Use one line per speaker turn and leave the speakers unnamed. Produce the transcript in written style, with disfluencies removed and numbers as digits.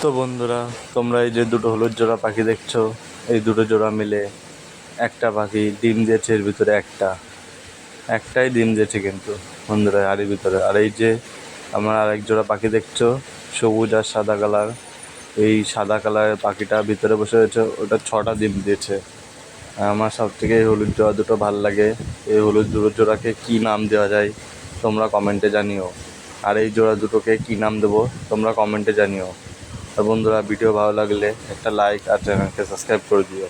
তো বন্ধুরা, তোমরা এই যে দুটো হলুদ জোড়া পাখি দেখছো, এই দুটো জোড়া মিলে একটা পাখি ডিম দিয়েছে। এর ভিতরে একটাই ডিম দিয়েছে কিন্তু বন্ধুরা হাড়ির ভিতরে। আর এই যে আমার আরেক জোড়া পাখি দেখছো, সবুজ আর সাদা কালার, এই সাদা কালারের পাখিটা ভিতরে বসে রয়েছে, ওটা 6টা ডিম দিয়েছে। আমার সব থেকে এই হলুদ জোড়া দুটো ভাল লাগে। এই হলুদ জোড়াকে কী নাম দেওয়া যায় তোমরা কমেন্টে জানিও, আর এই জোড়া দুটোকে কী নাম দেবো তোমরা কমেন্টে জানিও। আর বন্ধুরা, ভিডিও ভালো লাগলে একটা লাইক আর চ্যানেলকে সাবস্ক্রাইব করে দিও।